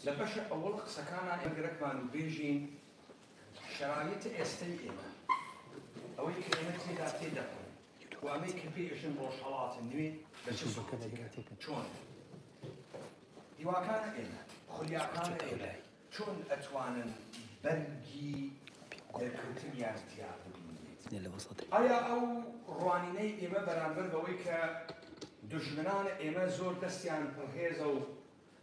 لبش أول قصة كان أقرأ كمان بيجين شرايط استيئمة أو كلمة ذاتي دقة وأميك بيجين روشالات النوي بس شون يوا كان إيمة خليا كان إيمة شون أتوانا برجي الكتير أيا أو روانيني إيمة برانبر بويك دجمنان إيمة زور دستيان برهيزو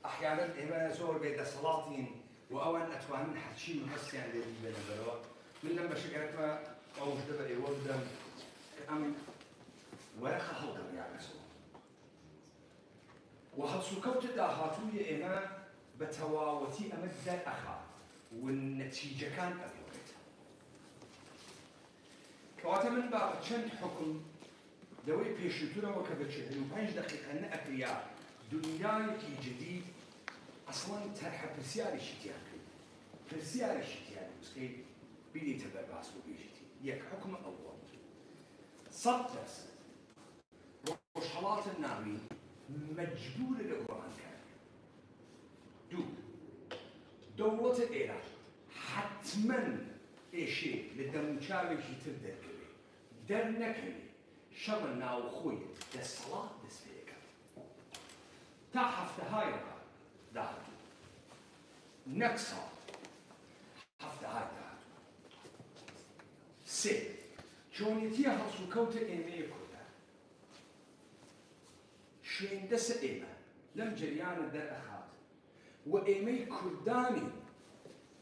أحيانا إيمة زور بيد صلاتين وأوان أتوان حتشي مهسيان اللي بينبروا من لما شكرت ما أوجد بأي ولدم أم ورخ حلقا يعني سو وهالسكوت داهاتوي إيمة بتواوتي أمد أخا والنتيجة كان أبيوكتها كواتا من باب چند حكم دوي بيشتورا وكبتشهر وبانج دقيقة نأكريا دنيايكي جديد أصلاً ترحب برسياري شتيان برسياري شتيان مسكي بيدي تبرباس وبيجتي يك حكم أول صدس روشالات الناري مجبور لقرآن كان دولة الإيران حتماً إيشي للدموشاوي شتر دركبي درنكبي شمنا وخوي الصلاة دسبيك تحفت هاي دهاتو نقصا حفت هاي دهاتو سي شونيتيا هالسو كوتا إيمي كوتا شين دس إيمة لم جريان در أخات وإيمي كرداني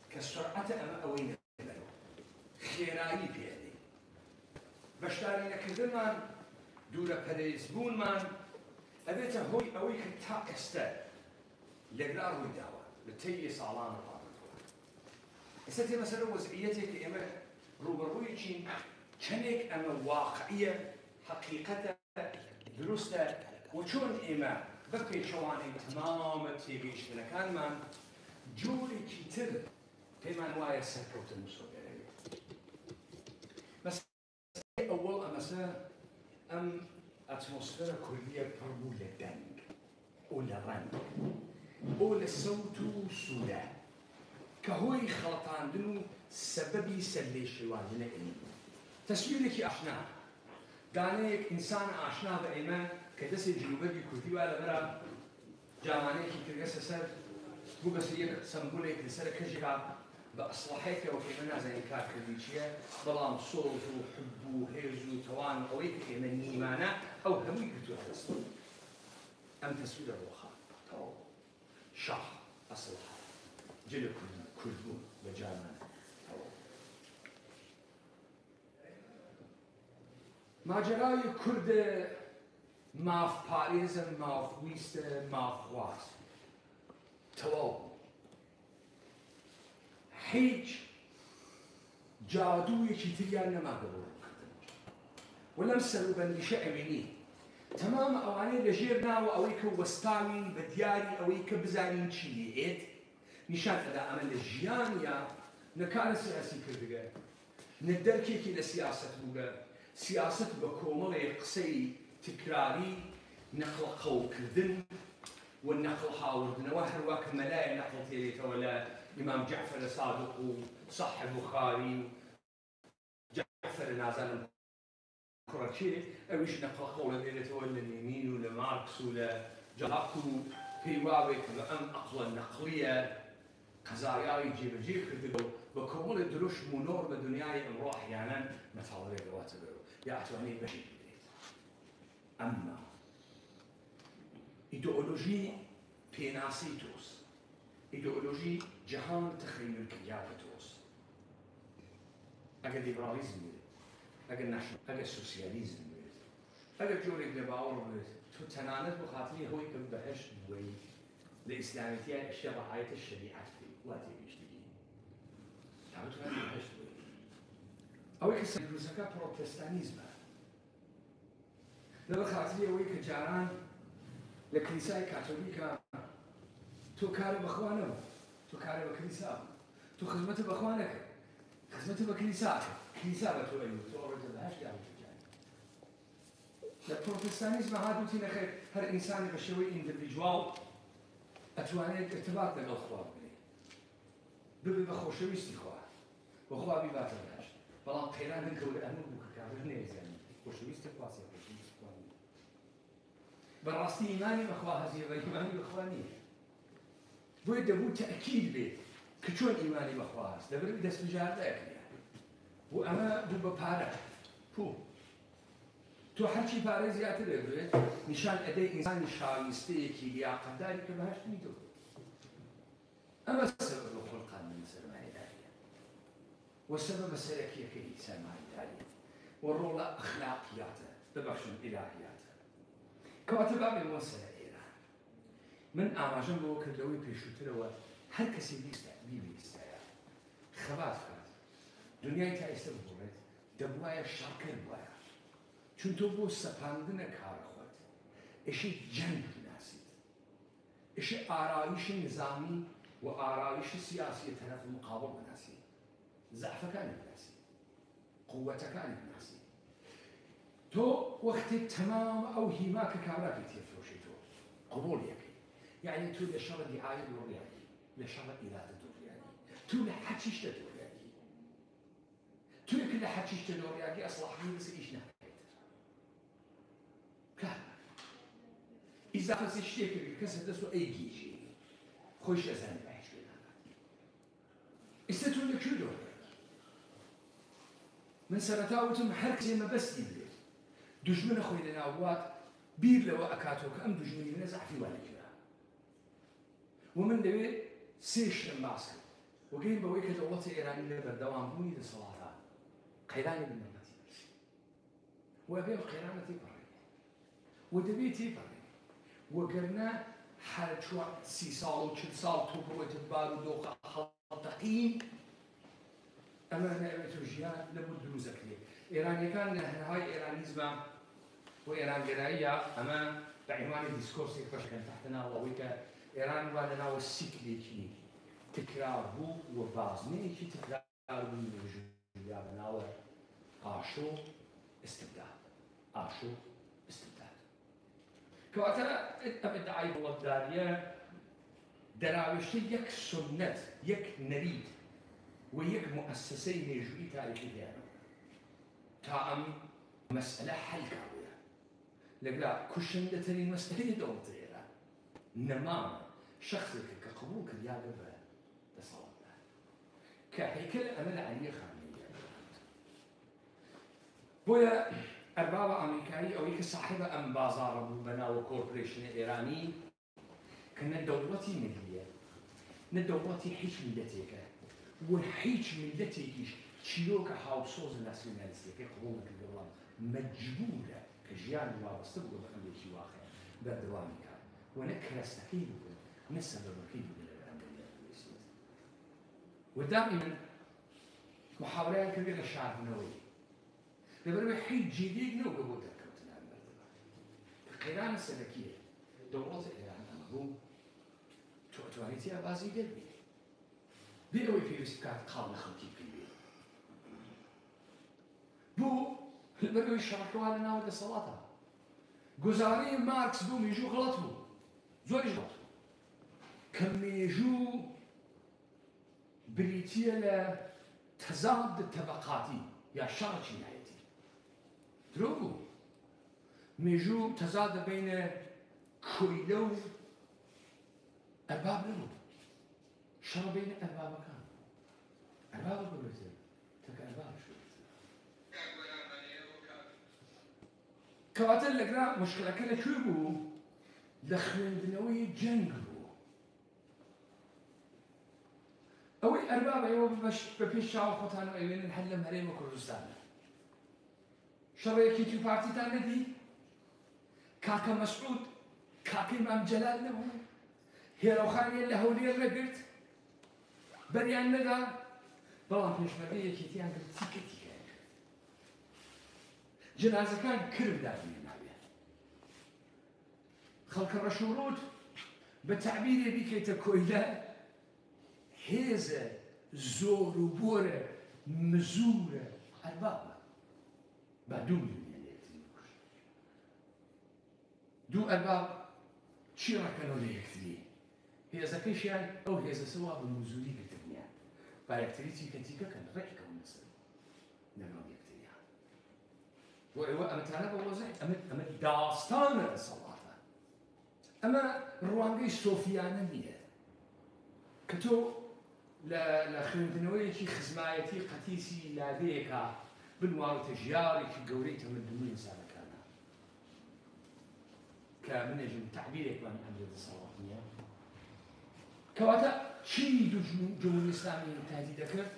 كسرعة أما أوين بلو خيرائي بيدي بشتاري نكردمان دورة بريزبون من أبيت هوي أوي كتا استاد لقرار ويداوا لتي صالان القارة استي مثلا وضعيتك إما روبرويتشين كنك أما واقعية حقيقة درسته وشون إما بقي شواني تماما تيجيش لكان من جوري كتير فيما نوايا سكروت المسؤولية مثلا أول أمسا أم أتموسفيرا كلية بربو لدنج ولا رنج ولا صوت وصورة كهوي خلطان دنو سببي سلي شوان من إيمان تسويلك أشنا دانيك إنسان أشنا بإيمان كدس الجنوبي كردي ولا برا جامانيك ترجس سر مو بس يك سنبولك لسر كجرا بأصلحك وكيفنا زي كاكريتشيا بلام صوت وحب وهيز وتوان قويك من إيمانا أو همي كتو هذا أم تسويل الروخاء تو شاه أصلها جل كردون وجامانا ماجراي كرد ماف باريس ماف ويست ماف واس تو هیچ جادوی کتیان نماغور ولم سلو بندش امینی تمام اوانی لجیرنا و اویک وستاوی بدیاری اویک بزارین چیلیت نشان ادا عمل الجیانیا نکار سیاسی کردگه ندرکی کی لسیاست بوده سیاست بکومل قصی تکراری نقل قو کردن والنقل حاوردنا وهر ملاي نقل تيريت ولا إمام جعفر الصادق وصح البخاري جعفر نازل كرتشي أويش نقل قول ذيلة ولا اليمين ولا ماركس ولا جلاكو هيواوي كأم أقوى النقلية قزايا يجيب كذبوا بكمل الدروش منور بدنياي أمر أحيانا متعوري رواتبه يعتوني بشي أما إيديولوژی پێناسی تۆس ئیدئۆلۆژی جەهان تەخەیول کردیاتە تۆس ئەگەر لیبرالیزم بێت ئەگەر سوسیالیزم بێت ئەگەر جۆرێک لە باوەڕ بێت تۆ تەنانەت بۆ خاتری هۆی کە بەهەشت بووی لە ئیسلامیەتیە ئەشیا ڕەعایەتە شەریعەت بێت وا تێگەیشتگی تا بتوانێت بەهەشت بووی ئەوەی کە سەرروزەکە پڕۆتێستانیزمە لەبەر خاتری ئەوەی کە جاران لكنيسة كاثوليكا تو كاره بخوانه تو كاره بكنيسة تو خدمت بخوانك خدمت بكنيسة كنيسة بتو أيوه تو أورد هاش يعني البروتستانيزم هادو تينا خير هر إنسان بشوي individual ئەتوانێت ارتباط لەگەڵ خوا بگرێت ببێ بە خۆشەویستی خوا بە خوا بیباتە بەهەشت بەڵام قەیران نکەوت ئەمە بوو کە کافر نەیزانێت خۆشەویستی خواسێ خۆشەویستی خوا نییە بەڕاستی ئیمانی بەخوا هەزیە بە ئیمانی بەخوا نییە بۆیە دەبوو تەئکید بێت کە چۆن ئیمانی بەخوا هەست دەبێت دەست بژاردەکرێت بۆ ئەمە بوو بە پارە پوو تۆ هەرچی پارەی زیاتر دەبێت نیشان ئەدەی ئینسانی شایستەیەکی لیاقەتداری کە بەهەشت نیتەوە ئەمە سەبەب خولقان من سەرمایەداریە وسەبەبە سەرەکیەکەی سەرمایەداریە وەڕۆڵە ئەخلاقیاتە ببەخشن ئیلاهیاتە کەواتە بابێمەوە سەر ئێران من ئاماژەم بۆ کردەوەی پێشووترەوە هەر کەسێک بیویستایە خەبات بکات دنیای تا ئێستا بگۆڕێت دەبوایە شەڕکەر بوایە چون تۆ بۆ سەپاندنە کارە خۆت ئێشی جەنگ بناسیت ئێشی ئارایشی نظامی و ئارایشی سیاسی تەرەف مقابل بناسی زەعفەکانی بناسی قووەتەکانی بناسی تۆ وەختی تەمام ئەو هیما کە کابراکەی تێفرۆشیتەوە قبوڵ یەکەی یعنی تۆ لە شەڕە دیعایە دۆڕیانی لە شەڕە ئیرادە دۆڕیانی تۆ لە حەچیشتە دۆڕیانی تۆ یەکە لە حەچیشتە دۆڕیانی ئەسڵحی لەسە ئیش ناکەیت کار ئیزافەسی شتێکی کەسە دەست و ئەیگیژی خۆش ئەزانێ بەهێش لێ ناکات ئێستا تۆ لەکوێ دۆڕیانی من سەرەتا وتم هەر کەسێ مەبەستی بێت دژمنە خۆی لەناو بوات بیر لەوە ئەکاتەوە کە ئەم دژمنی منە زەعفی وا لەکوێیە و من دەوێت سێ شتم باس کرد وەگەین بەوەی کە دەوڵەتی ئێرانی لە بەردەوامبوونی دەسەڵاتە قەیرانی بنەمەتی بەرسی وەبێ قەیرانە تێپەڕێنێ و دەبێت تێپەڕێنێ وەگەرنە هەر 30 ساڵ و 40 ساڵ تۆ بڕۆیتە بار و دۆخە خەڵتەقین ئەمە نەوێت ژیان لەبوو دروزەکرێت ئێرانیەکان لە هەنهای ئێرانیزمە و ئێرانگەراییە ئەمە بە عنوانی دیسکۆرسێک بەشکەن تەحتەناوەوەی کە ئێران وا لەناوە سیکلێکی تکرار بوو و بازنەیەکی تکرار بوو لەژیا بەناوە ئاشۆ استبداد ئاشۆ استبداد کەواتە ئەم ئیدعای وڵەتداریە دەراوێشتەی یەک سنەت یەک نەرید و یەک مؤسسەی مێژووی تاریخی هەیە تا ئەم مەسئلە حەل کابووە لەگەڵا کوشندەترین مەسئلەی دەوڵەتە ئێران نەمامە شخصێکە کە قبوڵ کردیا بە دەسەڵاتدار کە هەیکەل ئەمە لە عەلیە خامنەییە بۆیە ئەربابە ئەمریکایی ئەوەی کە ساحبە ئەم بازاڕە بوو بەناوە کۆرپۆرێشنە ئێرانی کە نە دەوڵەتی ملیە نە دەوڵەتی هیچ میلەتێکە و هیچ میلەتێکیش چیرۆکە هاوسۆز ناسیۆنالیستەکەی قبوڵ نەکردە بەڵام مەجبورە کە ژیان وابەستە بووە بە ئەمریکی واقعە بەردەوامی کات و نە کەرەستەکەی بوو نە سەبەبەکەی بوو لە بەرامبەری دەوڵەتێت و دائما محاولەیان کردێ لە شاردنەوەی لەبەرەوەی هیچ جێگەیەک نەوگە بۆ دەرکەوتنان بەردەوام کە قەیرانە سەرەکیە دەوڵەتە ئێران ئەمە بوو تۆ ئەتوانیت یا بازی دەربێ بێ ئەوەی پێویست بکات قاڵ لە خەڵکی بکەوێ بوو لەبەرەوەی شەڕەکەوا لەناوە دەسەڵاتە گۆزارەی مارکس بوو مێژوو غەڵەت بوو زۆریش غەڵەت بوو کە مێژوو بریتیە لە تەزاد تەبەقاتی یا شەڕ جینایەتی درۆ بوو مێژوو تەزادە بینە کۆیلە و ئەرباب نەبوو شەڕ بینە ئەربابەکان ئەربابە ببێتە تەکە ئەربابش کەواتە لەگرا مشکلەکە لەکوێ بوو لە خوێندنەوەی جەنگ بوو ئەوەی ئەربابە ئێوە بە پێش چاوە خۆتان ئەوێنن هەر لەم هەرێمە کوردستانە شەڕەیەکی توی پارتیتان نەدی کاکە مەسعود کاکەی مام جەلال نەبوو هێرەوخانیان لە هەولێر نەگرت بەریان نەدا بەڵام پێشمەرگەی یەکێتیان کرد تیکەتی جنازەکان کرد دابنێ ناوێت خەڵکە ڕەشوڕوت بە تعبیرێ بیکەیتە کۆیلە هێزە زۆر و بۆرە مزورە ئەربابە با دوو میلیۆن لێکتری کوشت دوو ئەرباب چی ڕەکەنەوە لە یەکتری هێزەکەیشیان ئەو هێزە سەوا بە موزوری گرتنیان با یەکتری تیکەکەن ڕێکەکەون لەسەر لەگەڵ یەکتریان بۆ ئێوە ئەمەتانە بە وەزای ئەمە داستانە دەسەڵاتە ئەمە ڕوانگەی سۆفیانە نییە کە تۆ لە خوێندنەوەیەکی خزمایەتی قەتیسی لادەیەکە بنواوتە ژیارێکی گەورەی تەمەدنی ئینسانەکانە کە منێژم تعبیرێکمان ئەمرێ دەسەڵات نییە کەواتە چی جمهوری ئیسلامی تهدید دەکرد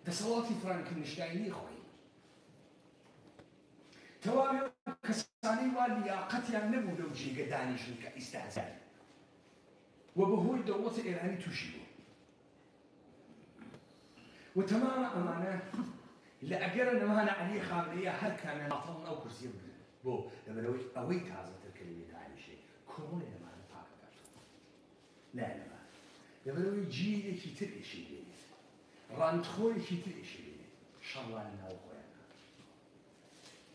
دەسەڵاتی فرانکێنشتاینی خۆی تەواوی کەسانەی وا لیاقەتیان نەبوو لەو جێگە دانیشن کە ئیستهزار و بەهۆی دەوڵەتە ئێرانی تووشی بوو و تەمامە ئەمانە لە ئەگەرە نەمانە عەلی خامنەیە هەر کامێ هاتەڵن ئەو کورسیە بگرن بۆ لەبەرەوەی ئەوەی تازەتر کە لەوێ دانیشێ کۆمەڵێ لەمانە پاکەکات لا لەمانە لەبەرەوەی جیلێکی تر ئێشی بێنێت ڕاندخۆرێکی تر ئێشی بێنێت شەڕوانە ناو خۆیانە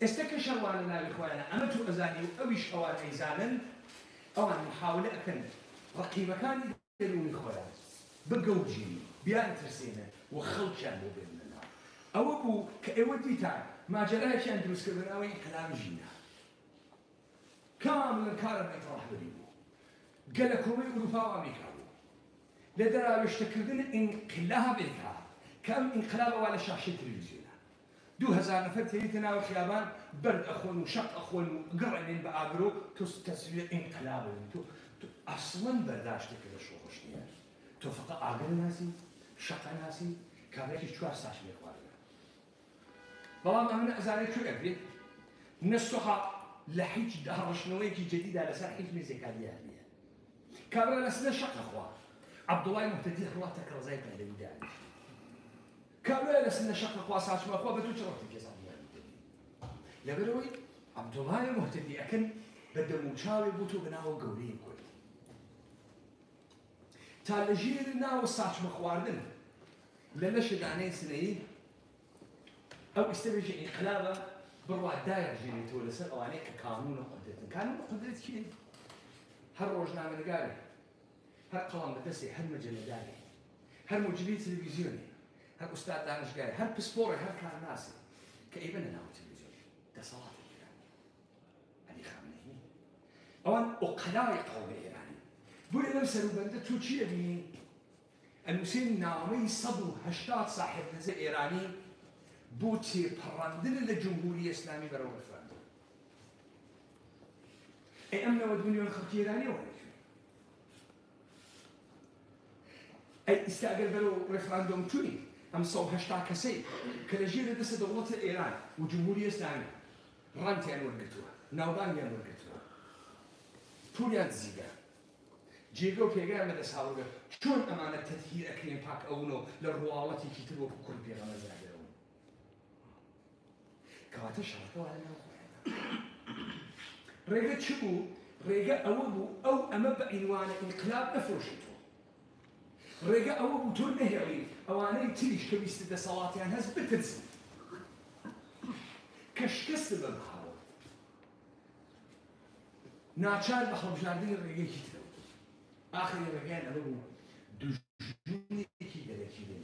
ئێستا کە شەڕوانە ناوی خۆیانە ئەمە تو ئەزانی و ئەویش ئەوان ئەیزانن ئەوان محاولە ئەکەن ڕقیبەکانی دەرونی خۆیان بگەوجین بیان ترسێنە و خەڵکیان بۆ بێنە ناو ئەوە بوو کە ئێوە دیتان ماجەرایەکیان دروستکردنەوەی ئینقلابی ژینە کاملا کارە ڕاهبەری بوو گەلە کۆمەڵی ئوروپا و ئەمریکا بوو لە دەراوێشتەکردن ئینقلابێکە کە ئەم ئینقلابەوە لە شاشەی تەلەڤیزیۆنە 2000 نەفەر تێریتە ناو خیابان بەرد ئەخۆن و شەق ئەخۆن و گڕێنێن بە ئاگرۆ تۆ تەسویرە ئینقلابن تۆ ئەسڵەن بەرداشتێکە لە شۆڕش نییە تۆ فقط ئاگر ناسی شەقە ناسی کابرێکی 4 ساعت لێ خواردن بەڵام ئەمە ئەزانێت کوێ ئەگرێت نەسوحا لە هیچ هەڕەشنەوەیەکی جدیدا لەسەر هیچ میزێکاریان نییە کابرا لە سنە شەقە خوا عەبدوڵای موحتەدی هەڵاتە کڕزای پەیلەوی دانیشت کابرا لە سنە شەقە خوا ساچمە خوا بە دوو چڕەتی کێزانیان لەبەرەوەی عەبدوڵای موحتەدی ئەکەن بە دەموچاوێ بوو تۆ بەناوە گەورەی کورد تا لە ژێر ناوە ساچمە خواردن لە لەشەدانەی سنەیی ئەو ئیستەبێژە ئینقلابە بڕوا دایەژێنێتەوە لەسەر ئەوانەیە کە کانون و قودرەتن کانون و قودرەت کێن هەر ڕۆژنامەنگارێ هەر قەڵام بەدەستێ هەر مەجەللەدارێ هەر موجبی تەلەڤیزیۆنێ هەر ئوستاد دانشگارێ هەر پسپۆڕێ هەر کارناسێ کە ئەیبەنە ناو تەلەڤیزیۆن دەسەڵاتی ئێرانی عەلی خامنەئی ئەوان ئوقەلای قەومە ئێرانی بۆیە لەم سەروبەندە تۆ چی ئەبینی ئەنووسێن نامەی 180 صاحب نەزە ئێرانی بۆ تێپەڕاندن لە جمهوری ئیسلامی بەرەو ڕێفراندۆم ئەی ئەم 90 ملیۆن خەڵکی ئێرانی وەرەکوێ ئەی ئیستا ئەگەر بەرەو ڕێفراندۆم چووی ئەم 180 کەسەی کە لە ژێرە دەستە دەوڵەتە ئێران و جمهوری ئیسلامی ڕانتیان وەرگرتووە ناوبانگیان وەرگرتووە پولیان دزیگە جێگە و پێگایان بەدەست هاوڕێ چۆن ئەمانە تەدهیر ئەکرێن پاک ئەوونەوە لە ڕواڵەتێکی تر وەکو کورد پێغەمبەر زادەوە کەواتە شەڕەکەوە لە ناو خۆیانە ڕێگە چ بوو؟ ڕێگە ئەوە بوو ئەو ئەمە بە ئینوانە ئینقلاب نەفرۆشیتەوە ڕێگە ئەوە بوو تۆ نەهێڵی ئەوانەی تریش کە ویستە دەسەڵاتیان هەست بترسن کە شکست بە بخاوە ناچار بە هەڵبژاردنی ڕێگەیەکی ترەوە آخری ڕێگەیان ئەوە بوو دوژمنێکی دەرەکی بێن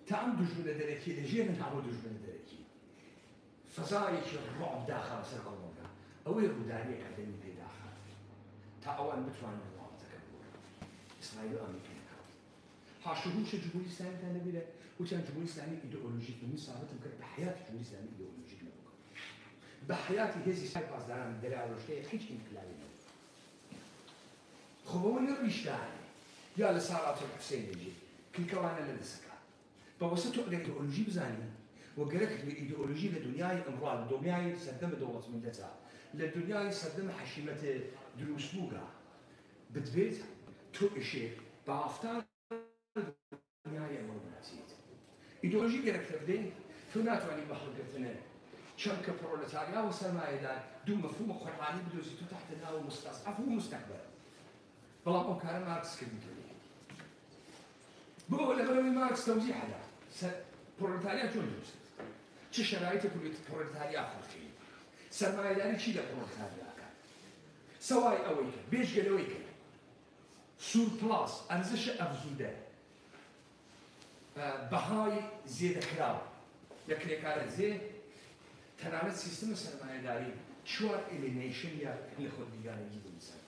تا ئەم دوژمنە دەرەکی لەژێر نەهاوە دوژمنە دەرەکی فەزایەکی ڕۆب داخەوە سەر کۆڵۆگا ئەوەی ڕووداریە کەدەمی پێداخە تا ئەوان بتوانن وڵاتەکە بوون ئیسرائیل و ئەمریکا نەکات هاشوهوشە جمهوری ئیسلامیتان نەبیرە وتیان جمهوری ئیسلامی ئیدئۆلۆژیک من ثابتم کرد بە حیاتی جمهوری ئیسلامی ئیدئۆلۆژیک نەبوو بە حیاتی هێزی سای پاسداران دەراوەشتەیە هیچ ئینقلابی نەبوو خۆ بەوە ڕیشدانێ یا لە ساڵاتی حوسێنێژی کلکەوانە لە دەسەکە بەوەسە تۆ ئەگەر ئیدئۆلۆژی بزانی وەگەرەکت لە ئیدئۆلۆژی لە دنیای ئەمڕۆ لە دنیای سەردەمە دەوڵەتمەندەتا لە دنیای سەردەمە حەشیمەتە دروستبووگا بتبێت تۆ ئیشێ بافتان دنیای ئەمڕۆ بناسیت ئیدئۆلۆژی گەرەکتە بدەین تۆ ناتوانانی بە هەڵگرتنە چەمکە پرۆلەتاریا و سەرمایەدار دوو مەفهومە قورئانی بدۆزیت و تحت ناو مستەضعف و مستەکبەر بەڵام ئەو کارە مارکس کردی بۆ لەبەرەوەی مارکس تەوزیح هەدا پرۆلەتاریا چۆن دروست چه شرایطی پرۆلەتاریا خۆڵکەی سەرمایەداری چی لە پرۆلەتاریاکە سەوای ئەوەی کرد بێژگەلەوەی کرد سورپلاس ئەرزشە ئەفزوودە بەهای زێدەکراوە یەکرێکارە زێ تەنانەت سیستەمە سەرمایەداری چوار ئێلینەیشن یا لە خۆ دیگارێکی بنووسان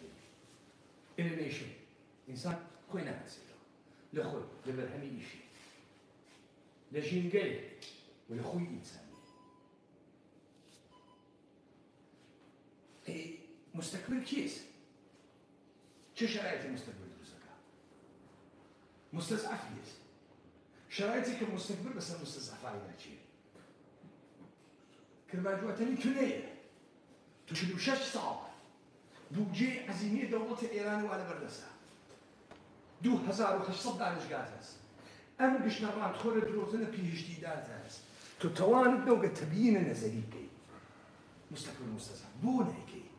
ئێلینەیشن ئینسان خۆی ناکەسێتەوە لە خۆی لە بەرهەمی ئیشی لە ژینگەی و لە خۆی ئینسانی مستقبل كيس چه شرایطی مستقبل دروستەکە مستضعف نیست شرایطی کە مستقبل بەسەر مستضعفای ناچێت کرمانجووەتەنی تونەیە تو 46 ساڵ بودجێ عەزیمەی دەوڵەتی ئێران وا لەبەردەسە 2800 دانشگات هەست ئەم گشتە ڕاندخۆرە درۆزنە پیشتیدات هەست تو توانت دەوگە تەبیینە نەزەری بکەی مستقبل مستضعف بۆ نایکەی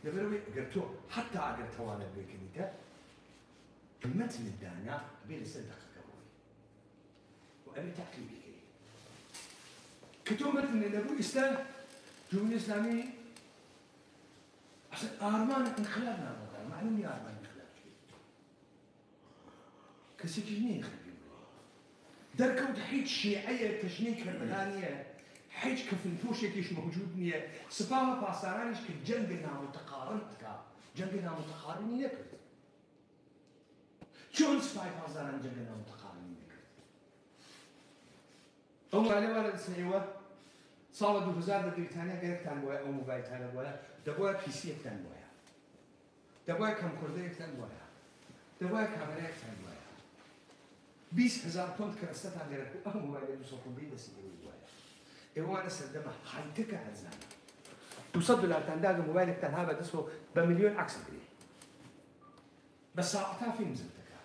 لەبەرەوەی ئەگەر تۆ حتا ئەگەر توانت بێکەنیتە مەتنت دانا بێ لەسەر دەقەکەەوەی و ئەبێ تەقلیبی بکەی کە تۆ مەتنێ نەبوو ئێستا جمهوری ئیسلامی ئەسڵ ئارمان ئینقلاب نامەکە معلومی ئارمان ئینقلاب چێت کەسێکی نییە خەبیر دەرکەوت هیچ شیعەیە تەشنەی کەربەلا نییە هیچ کەفنپۆشێکیش موجود نییە سپاوە پاسدارانیش کە جەنگە نامتەقارن بکە جەنگە نامتەقارنی نەکرد چۆن سپای پاسداران جەنگە نامتەقارنی نەکرد ئەو مالێ وارە دەچنەوە ساڵە 2000 لە بریتانیا گەرەکتان بۆیە ئەو موبایلتانە بۆیە دەبوایە پیسیەکتان بۆیە دەبوایە کەمکوردەیەکتان بۆیە دەبوایە کامەرەیەکتان بۆیە 200,000 پۆند کەرەستەتان لێرە بوو ئەو موبایلە 250 دەستی ئێوەی بۆیە ئێوانە سەردەمە هایتەکە هەرزانە 200 دلارتان داگە موبایلێکتان ها بەدەستەوە بە ملیۆن عەکس بگرێ بە ساعەتا فیلم دەکا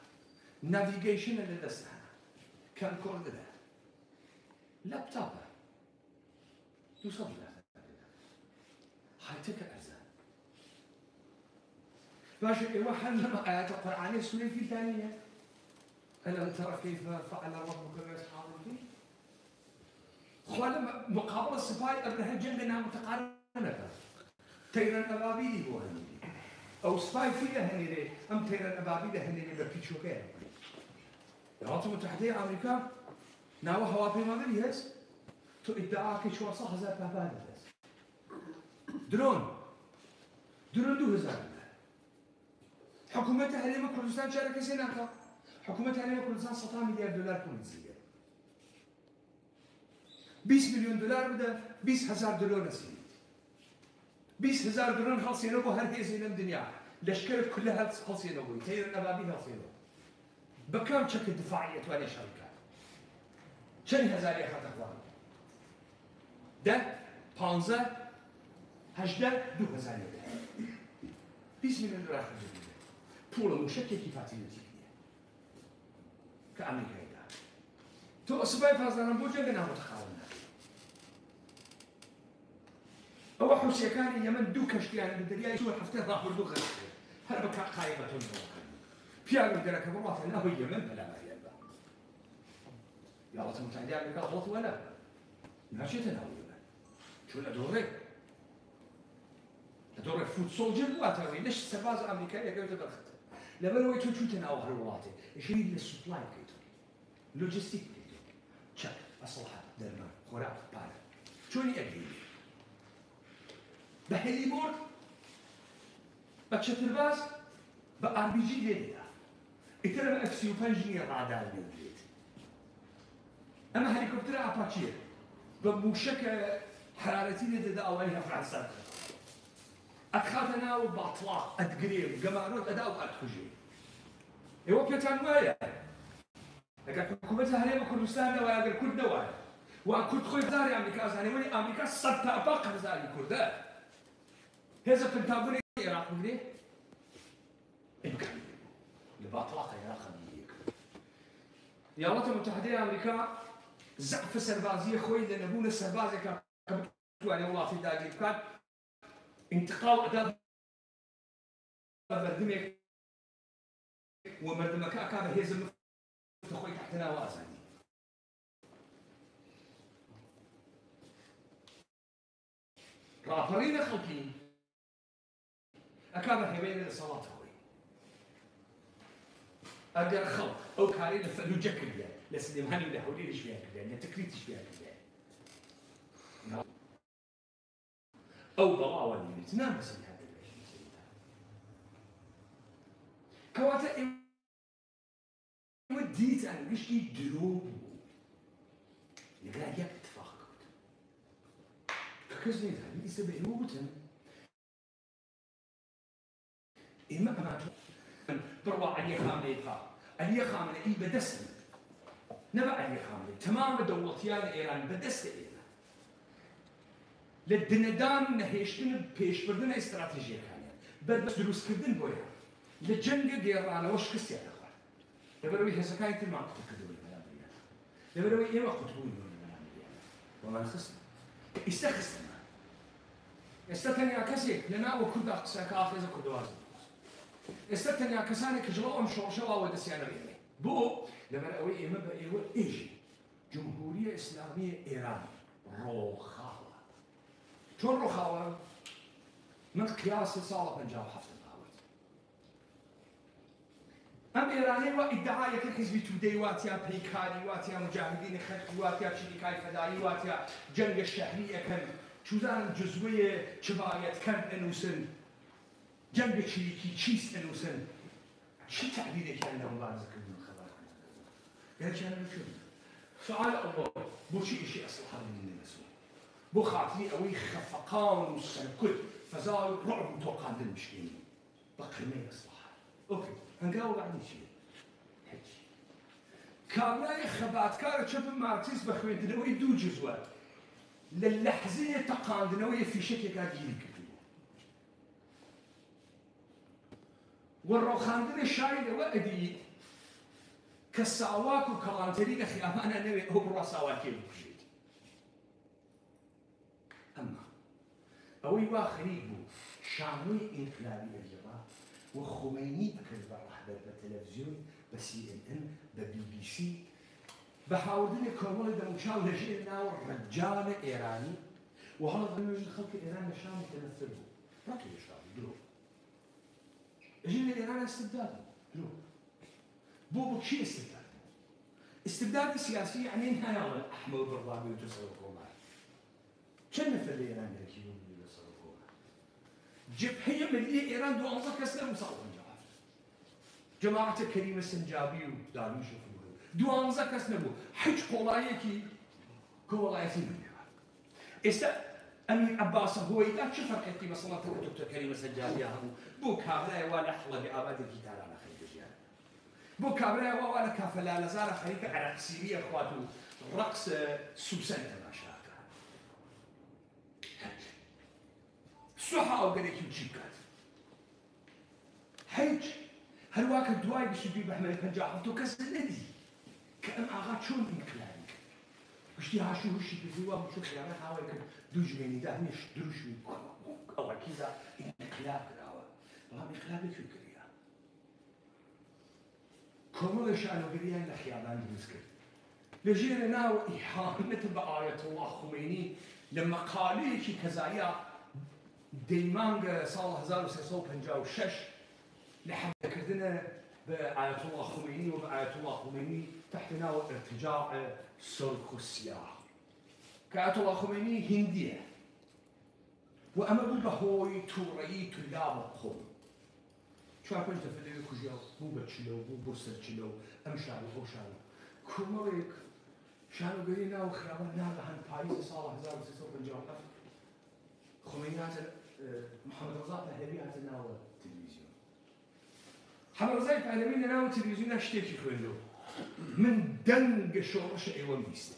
ناڤیگەیشنە لە دەستانە کەمکۆردەدا لەپتاپە 200 دلار هایتەکە ئەرزان باشە ئێوە هەر لەمە ئاياتە قورئانی سوورەی فیلتانیە ألم ترى كيف فعل ربك بأصحاب الفيل؟ خو لما مقابل السباي أبرهة جنگنا متقارنة تيران أبابيلي هو هنيري أو سباي فيها هنيري أم تيران أبابيلي هنيري ببيتشوكيه الولايات المتحدة أمريكا ناوى هوابي مادري هس تو ادعاك شو صح هزار باباد هس درون 2000 حكومتها هلما كردستان شارك سيناكا حكومتها هلما كردستان 100 مليار دولار پول زیه 20 مليون دولار بده 20,000 دلار نسيت 20,000 دلار خلصينه بو هر هيزي لم دنيا لشكرت كلها خلصينه بو تير الأبابيل خلصينه بكم شكل دفاعية تواني شركات چند هزاری خط اخوان ده 15 18 2000 ده 20 مليون دولار خرج بده پول مشکل کیفاتی نزدیکیه که آمریکایی داره تو اسبای پاسداران بۆ جێگە نامتەقارن ئەوە حوسیەکانی یەمەن دوو کەشتیان لە دەریای سوور هەفتەی ڕابردوو غەرق هەر بە قایبەتۆن پیاوی دەرەکە بڕاتە ناوی یەمەن پەلاماریان بە ولايات المتحدة ئەمریکا غڵەت وەلا ناچێتە ناو یەمەن چۆن ئەدۆڕێ ئەدۆڕێ فوت سۆڵجر واتەوەی لەش سەرباز ئەمریکای یەکەوێتە بەرخەت لەبەرەوەی تۆ چوویتە ناو هەر وڵاتێ ژیر لە سوپلای بکەیت لۆجستیک بکەیت چەک ئەسڵحە دەرمان خۆراک پارە چۆنی ئەگەیت بە هەلیبۆرد بە چەترباز بە ئاربیجی لێدەدا ئیتر ئەمە F-35 نییە ڕادار لێدرێت ئەمە هەلیکۆپتەرە ئاپاچیە بە موشەکە حرارەتی لێدەدا ئەوەی هەفرانسان ئەتخاتە ناو باتڵاق ئەتگرێ گەمارۆت ئەدا و ئەتکوژێ ئێوە پێتان وایە ئەگەر حکوومەتە هەرێمە کوردستانەوە ئەگەر کورد نەوایە وا کورد خۆی هەزاری ئەمریکا زانێ وەلی ئەمریکا 100 تاپا قەرزاری کوردە هێزە پنتاگۆنی عێراق بگرێ ئیمکانی لە باتڵاقە عێراق هەمیەک ولايات المتحدة ئەمریکا زەعفە سەربازیە خۆی لە نەبوونە سەربازێکە کە بتوانێت وڵاتی داگیر بکات انتقال ئەدا بە مەردمێک و مەردمەکە ئەکا بە هێزە مفتە خۆی تحتە ناو ئازادی ڕاپەڕینە خەڵکی أكابر هبين لصلاة أخوي أقدر خلق أو كاري لفلو جكل لسليماني ولا حولي ليش فيها كذا لتكريت إيش فيها كذا أو ضواوي اللي تنام بس هذا الشيء كواتا وديت أنا قشتي دروب يقرأ يكتفاق كذا هذا يسبب موتن إما أنا بروا علي خامنة يبقى علي خامنة إيه بدست نبع علي خامنة تمام دولتيان إيران بدست إيران للدندان نهيشتن بيش بردنا استراتيجية كانت بس دروس كردن بويا للجنگ إيران وش كسي على أخوان لبروي هسكاية ما قتلوا الملامية لبروي إيه ما قتلوا الملامية وما نخصنا استخصنا استتني أكسي لنا وكل أقصى كأخذ كدوازن استتني أكساني كجلوهم شوشوا ودسيانا ريني بو لبروي إيه ما بقى إيجي جمهورية إسلامية إيران روخاوة شون روخاوة من قياس صالة بنجاب حفظ أم إيراني وإدعاء كحزب تودي واتيا بيكاري واتيا مجاهدين خلقي واتيا شركاء فدائي واتيا جنگ الشهرية كان شوزان جزوية شبايت كان أنوسن جنگ شريكي تشيس أنوسن شو تعبيرك كان لهم بارزك من الخبر يا كان شو سؤال الله بو شيء أصلح من المسؤول بو خاطري أوي خفقان وسنكل فزال رعب متوقع من المشكلين بقرمين أصلحها أوكي هنقاول بعد شيء هيك كابلاي خبات كار تشوف ماركسيس بخويندنوي دو جزوات للحظية تقاندنوي في شكل قاعد يكتبوا والروخاندن الشايلة وأدي كالساواك وكالانتريك خيامانا نوي هو براساواك يبوشيت أما أوي واخريبو شاموي إنقلابي الجبا وخميني أكل برحبة بالتلفزيون CNN BBC بحاولين يكونوا لنا مشاو لجينا والرجال إيراني وهذا ظنوا إن خلق إيران الشام يتمثلوا ركوا الشام دروب جينا إيران استبداد دروب بو شيء استبداد استبداد سياسي يعني نهاية أحمد بالرابي وتصرفوا معه كم مثل إيران يركبون يتصرفوا معه جبهية ملية إيران دو أنظر كسر مصابون جماعة كريم السنجابي ودارين شوفوا دو أنظر كسر نبو حج قولايكي قولايتي منها إستا أمين عباس هو إذا شو فرقتي مثلا دكتور كريم السنجابي هم بو كابلا ولا حلا بأباد الجدار على خير جيان بو كابلا ولا كافلا لزار خليك على سيريا أخواتو رقص سوسن تماشاكا سوحا أو قريك يجيكات حج هل واك الدواي بسجي بحمل الفنجاح وتكسر الذي كأم أغاد شون إنكلابك وشتي هاشو هشي بزوا وشو خيارات هاوي كن دوج مني ده مش دروش أو كذا إنكلاب راوا ما إنكلابك يكريا كمل شأنه قريان لخيابان بمسكت لجينا ناو إحانة بآية الله خميني لما قاليش كزايا ديمانغ صالح 1356 لحد كردنا بآية الله خميني وبآية الله خميني تحت ناو ارتجاع سرخوسيا كآية الله خميني هندية وأمروا بهوي توري تلاب القوم شو عارف أنت في ذلك كجيا مو بتشلو مو بوسر تشلو أمشالو أو شالو كمريك شالو قرينا وخيابنا لهن بايز صالح 1356 خميني هذا محمد رضا پهلوی هات ناو تلفزيون محمد رضا پهلوی ناو تلفزيون اشتكي خويندو من دنگ شورش ايوان بيست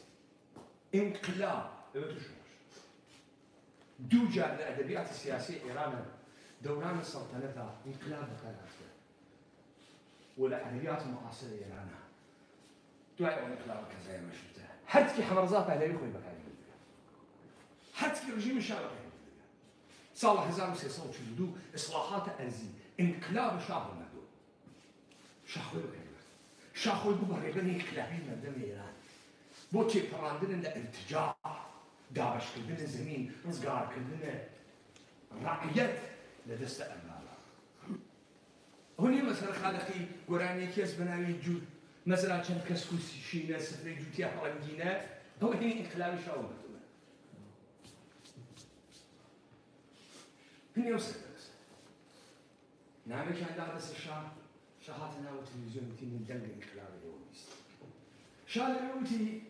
انقلاب ايوان شورش دو جار الادبيات السياسية ايران دوران السلطنة انقلاب كانت ولا ادبيات معاصرة ايران دعاء انقلاب كذا ما شفتها حتى محمد رضا پهلوی خوي بكاري حتى رجيم الشعب صالح 1342 إصلاحات أرزي انقلاب شاه المردو شاخوي بكريمة شاخوي بمهربان انقلابي مردم إيران بو تي براندن الارتجاع دابش كردن زمين رزقار كردن رعيت لدست أمالا هوني مثلا خالقي قراني كيس بناوي جود مثلا كان كسكوسي شينا سفري جوتيا حرنجينا هو هني انقلابي شاول هني وصل نعم كان دارس الشام شهاتنا وتلفزيون تي من دنگ انقلابي يوميس شال يوتي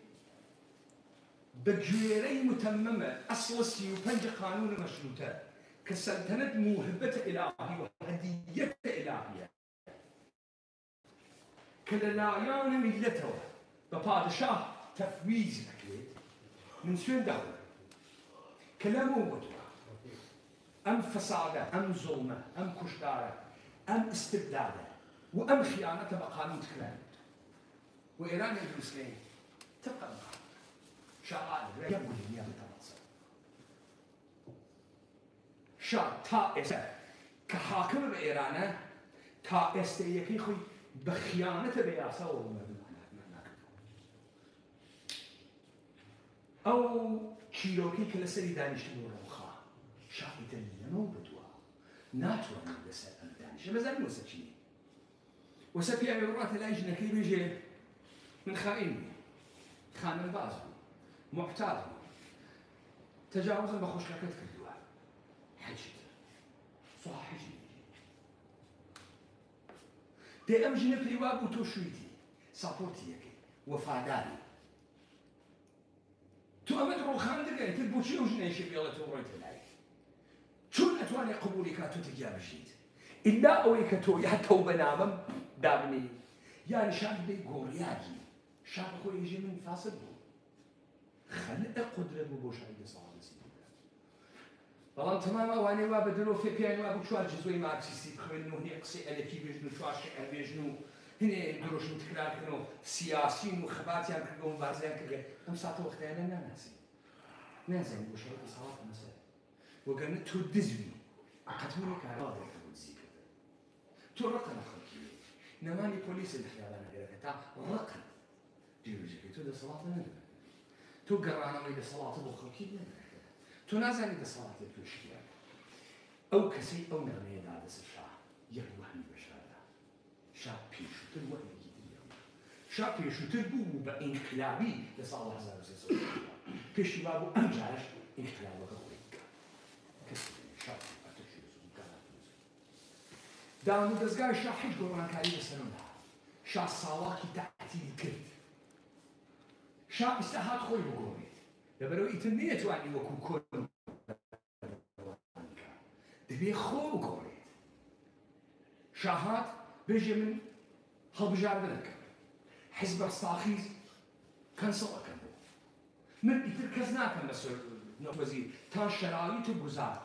بجويري متممة أصل السيو بنج قانون مشروطة كسلطنة موهبة إلهي وهدية إلهية كلالايان ملته ببادشاه تفويز أكيد من سوين دولة كلامه وبدوه أم فسادة أم ظلمة أم كشتارة أم استبدادة وأم خيانة بقانون تكلام وإيران المسلمين تبقى شغال يقول لي يا بتواصل شا تا إسا كحاكم بإيران تا استيقي خوي بخيانة بياسة وما أو كيلوكي كلا سري دانش مورخا شاهد لنو بدوا ناتوا من بس دانش ما زال موسى وسبي عبارات الأجنة كي بيجي من خائن خان الباز معتاد تجاوزا بخوش لكت كدوا حجت صح حجي دي أمجي نبلي وابو توشويتي سابورتي يكي وفاداري تو أمد روخان دقاي تلبوشي وجنيش بيلا تورويت العي شون أتواني قبولي كاتو تجاب جديد إلا أويكتو يا توبة نامم دابني يعني شاب دي غورياجي شاب خوي يجي من فاصل بو خلق قدرة بو شايد صار والله تماما واني وابدلو في بيان وابو شوال جزوي ماركسيستي بخمنو هني قصي الكي بيجنو شواش بيجنو هني دروش متكرار كنو سياسيين وخباتيان كنو مبارزيان كنو هم ساعتو وقتها انا ناسي بو شايد صلاة مساء وقالنا تودزني قتلوني كهرباء ترقنا خلقي نماني بوليس الخيابانة غيرك تا رقن ديروجيكي تو ده صلاة لنا تو قرانا ويدا صلاة بو خلقي لنا تو نازاني ده صلاة بوشكي أو كسي أو نغمية دادس الشاه يروحني بشارة شاب بيشو تلوحني كده شاب بيشو تلبو بإنقلابي لصالة هزار وسيسو بيشي بابو أنجاش انقلابك أخويك كسي شاب داوود دزگاه شاه حج قرآن کاری بسنونه شاه ساواکی تعطیل کرد شاه استحاد خوی بگوید لبرو ایتن نیتوانی وکو کن دبی خو بگوید شاهات بيجي من هالبجار ذلك حزب الصاخيز كان سوا كان من يتركزنا كان بس وزير تا شرائط بوزار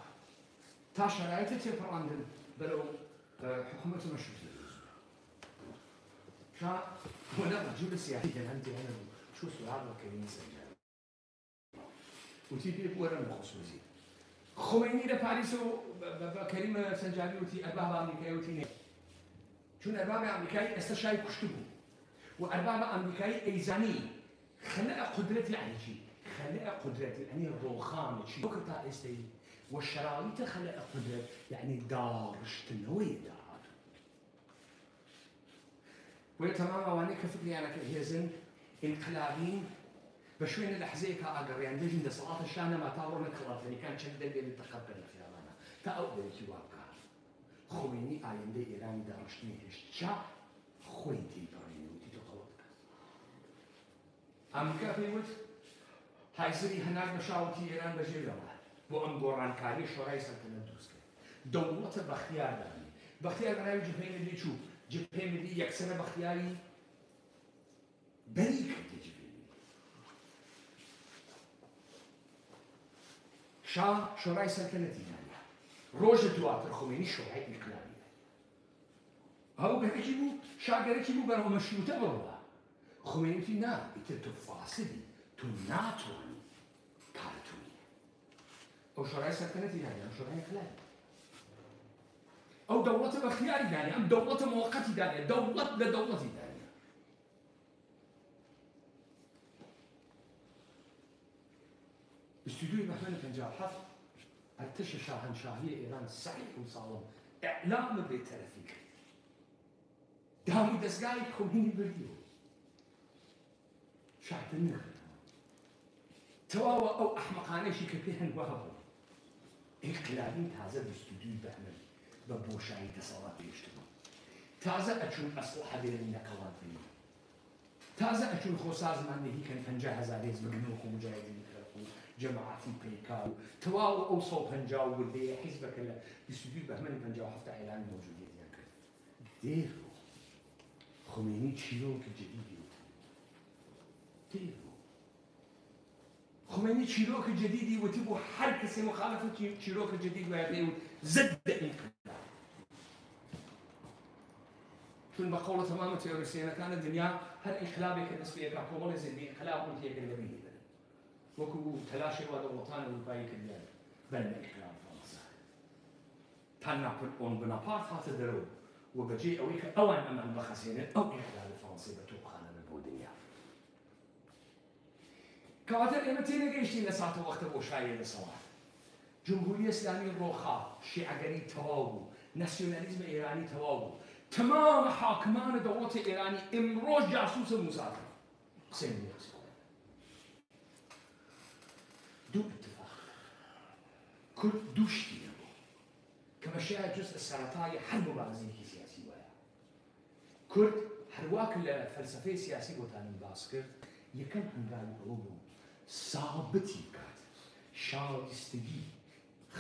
تا شرائط تفرندن بلو حكومة مشروطة شا هنا رجل سياسي كان عندي أنا شو سؤال كريم سنجاري وتي بورا مخصوص وزير خميني لباريس كريم سنجاري وتي أرباب أمريكا وتي شون أرباب أمريكا استشاي كشتبو وأرباب أمريكا أيزاني خلق قدرتي على شيء خلق قدرتي يعني الروخان شيء وقتها استي والشرايط خلق قدرة يعني دارش تنوي دار وتماما وانا كفكري انا كهيزن انقلابين بشوين الأحزية كأجر يعني ليش عند صلاة الشانة ما تاورنا خلاص يعني كان شد اللي تقبل في أمانة تأول الجوابك خويني عين دي إيران دارشني إشتشا خويتي بريني ودي تطلبك أمريكا في وقت هايزري هناك بشاوتي إيران بجيرها وأم قرآن كاري شورای سلطنت دوست کرد دولت بختیار داری بختیار برای جبهه ملی چوب جبهه ملی یکسر بختیاری بری کرد جبهه ملی شاه شورای سلطنتی داری روز دواتر خمینی شورای انقلابی هاو گرکی بود شاه گرکی بود برای مشروطه بروا خمینی تی نه ایت تو فاسدی تو ناتوانی کارتونی أو شرعية سلطنتي يعني أم شرعية انقلابي أو دولة بخياري يعني أم دولة مؤقتة يعني دولة لدولة يعني استوديو محمد بنجاب حفظ ارتشى شاهنشاهية إيران صحيح وصالم إعلام بالتلفيق دامی دەستگای خۆمینی بردیەوە شاتر نەکردەوە تەواوە ئەو ئەحمەقانەیەشی کە پێ هەنوا بوو ئینقلابین تازە 22 بەهمن بە بۆشایی دەسەڵات پێشتبوو تازە ئەچوون ئەسلحە بێنن نەکەڵات بێنن تازە ئەچوون خۆ سازماندەهی کەن 50,000 هێز بگنەوە خۆ مجاهدین خەڵق و جەماعەتی پەیکا و تەواو ئەو 150 وردەیە حیزبەکە لە 22 بەهمەنی 57 ئێلانی مەوجودیەتیان کرد دێرۆ خۆمێنی چیرۆکی جدیدی وت دێرۆ خۆمێنی چیرۆکی جدیدی وتی بۆ هەر کەسێ مخالفەتی چیرۆکە جدید وایە پێی وت ضد ئینقلاب چون بە قەوڵە تەمامە تێۆریسیەنەکانە دنیا هەر ئینقلابێکە دەست پێ دەکات کۆمەڵی زیندی ئینقلاب هەم تێکرد لەبینی بن وەکو تەلاشێک وا دەوڵەتانی ئەوروپایی کردیان بەر لە ئینقلاب فەڕەنسا تا ناپۆلیۆن بۆناپارت هاتە دەرەوە و بەجێ ئەوەی کە ئەوان ئەمان بەخەسێنن ئەو ئینقلابی فەڕەنسی بە تۆپخانە بۆ دنیا کەواتە ئێمە تێنەگەیشتین لە ساتە وەختە بۆشایی دەسەڵات جمهوری ئیسلامی ڕۆخا شیعەگەری تەواو بوو ناسیۆنالیزمە ئێرانی تەواو بوو تمام حاکمان دەوڵەتی ئێرانی ئمڕۆژ جاسووسە موساتە قسەی نییە دوو اتفاق کورد دوو شتی نەبوو کە بەشایە جزء سەرەتایی هەر مبارزەیەکی سیاسی وایە کورد هەروە کە لە فەلسەفەی سیاسی بۆتانم باس کرد یەکەم هەنگاوی ئەوە بوو سابتی بکات شایستگی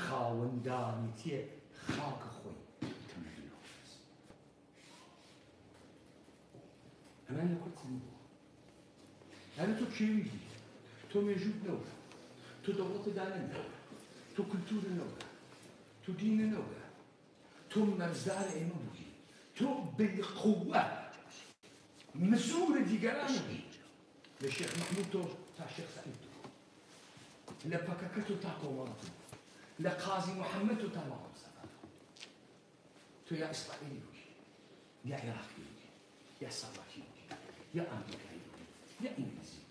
خاوەندانیتیە خاکە خۆی ئەمان لە کورد بوو هەرە تۆ کێویدی تۆ مێژوود نەوە تۆ دەوڵەتە دانە نەوە تۆ کولتورە نەوە تۆ دینە نەوە تۆ مەرزدارە ئێمە بووی تۆ بالقوە مزورە دیگەرانە بووی لە شێخ مەحموود تۆ تا شێخ سەعید تۆ لە پەکەکە تۆ تا کۆمەڵە تۆ لە قازی محەممەد تۆ تا ماڵ مستەفا تۆ یا ئیسرائیلی بووی یا عێراقی بووی یا سەڵاکی بووی یا ئەمریکایی بووی یا ئینگلیزی